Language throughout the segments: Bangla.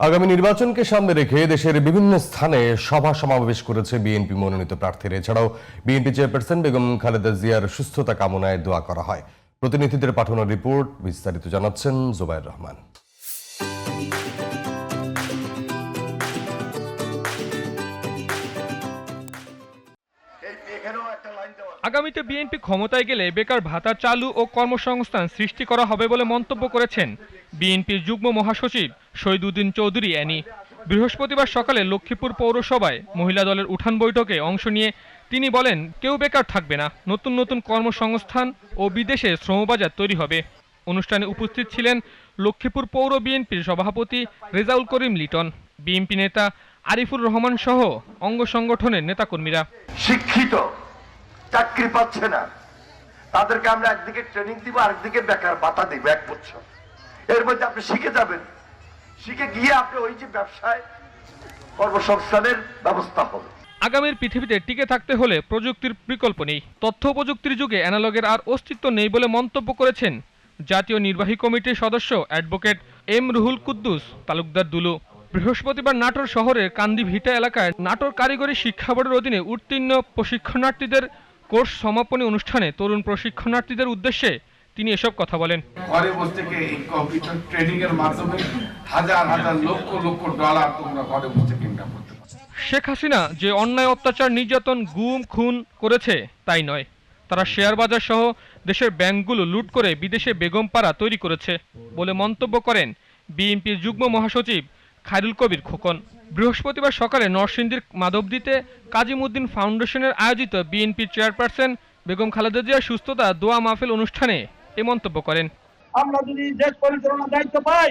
আগামী নির্বাচনকে সামনে রেখে দেশের বিভিন্ন স্থানে সভা সমাবেশ করেছে বিএনপি মনোনীত প্রার্থীরা। এছাড়াও বিএনপি চেয়ারপারসন বেগম খালেদা জিয়ার সুস্থতা কামনায় দোয়া করা হয়। প্রতিনিধিদের পাঠানো রিপোর্ট বিস্তারিত জানাচ্ছেন জুবায়ের রহমান। আগামীতে বিএনপি ক্ষমতায় গেলে বেকার ভাতা চালু ও কর্মসংস্থান সৃষ্টি করা হবে বলে মন্তব্য করেছেন বিএনপির যুগ্ম মহাসচিব শহীদউদ্দিন চৌধুরী অ্যানি। বৃহস্পতিবার সকালে লক্ষ্মীপুর পৌরসভায় মহিলা দলের উঠান বৈঠকে অংশ নিয়ে তিনি বলেন, কেউ বেকার থাকবে না, নতুন নতুন কর্মসংস্থান ও বিদেশে শ্রমবাজার তৈরি হবে। অনুষ্ঠানে উপস্থিত ছিলেন লক্ষ্মীপুর পৌর বিএনপির সভাপতি রেজাউল করিম লিটন, বিএনপি নেতা আরিফুর রহমান সহ অঙ্গ সংগঠনের নেতাকর্মীরা। শিক্ষিত চাকরি পাচ্ছে না, তাদেরকে আমরা একদিকে ট্রেনিং দিব, আরেকদিকে বেকার ভাতা দিব 1 বছর। এর মধ্যে আপনি শিখে যাবেন, শিখে গিয়ে আপনি ওই যে ব্যবসায় কর্মসংস্থানের ব্যবস্থা হবে। আগামীর পৃথিবীতে টিকে থাকতে হলে প্রযুক্তির বিকল্প নেই। তথ্য প্রযুক্তির যুগে অ্যানালগের আর অস্তিত্ব নেই বলে মন্তব্য করেছেন জাতীয় নির্বাহী কমিটির সদস্য অ্যাডভোকেট এম রুহুল কুদ্দুস তালুকদার দুলু। বৃহস্পতিবার নাটোর শহরের কান্দি ভিটা এলাকায় নাটোর কারিগরি শিক্ষা বোর্ডের অধীনে উত্তীর্ণ প্রশিক্ষণার্থীদের কোর্স সমাপনী অনুষ্ঠানে তরুণ প্রশিক্ষণার্থীদের উদ্দেশ্যে তিনি এসব কথা বলেন। ঘরে বসে থেকে এই কম্পিউটার ট্রেনিং এর মাধ্যমে হাজার হাজার লক্ষ লক্ষ ডলার তোমরা ঘরে বসে ইনকাম করতে পারো। শেখ হাসিনা যে অন্যায়, অত্যাচার, নির্যাতন, গুম খুন করেছে তাই নয়, তারা শেয়ার বাজার সহ দেশের ব্যাংকগুলো লুট করে বিদেশে বেগমপাড়া তৈরি করেছে বলে মন্তব্য করেন বিএনপির যুগ্ম মহাসচিব খায়রুল কবির খোকন। বৃহস্পতিবার সকালে নরসিংদীর মাধবদীতে কাজীমুদ্দিন ফাউন্ডেশনের আয়োজিত বিএনপির চেয়ারপারসন বেগম খালেদা জিয়ার সুস্থতা দোয়া মাহফিল অনুষ্ঠানে এ মন্তব্য করেন। আমরা যদি দেশ পরিচালনার দায়িত্ব পাই,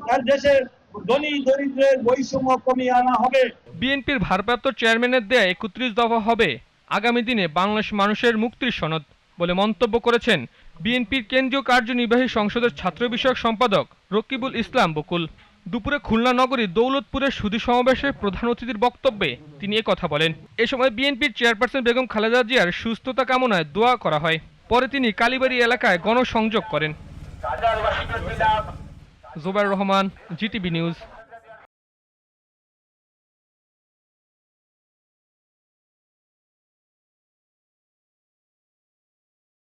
তার দেশের ধনী দরিদ্রের বৈষম্য কমিয়ে আনা হবে। বিএনপির ভারপ্রাপ্ত চেয়ারম্যানের দেয়া 31 দফা হবে আগামী দিনে বাংলাদেশ মানুষের মুক্তির সনদ বলে মন্তব্য করেছেন বিএনপির কেন্দ্রীয় কার্যনির্বাহী সংসদের ছাত্র বিষয়ক সম্পাদক রকিবুল ইসলাম বকুল। দুপুরে খুলনা নগরীর দৌলতপুরের সুধী সমাবেশে প্রধান অতিথির বক্তব্যে তিনি কথা বলেন। এ সময় বিএনপির চেয়ারপারসন বেগম খালেদা জিয়ার সুস্থতা কামনায় দোয়া করা হয়। পরে তিনি কালীবাড়ি এলাকায় গণসংযোগ করেন। Zubair Rahman, GTV news.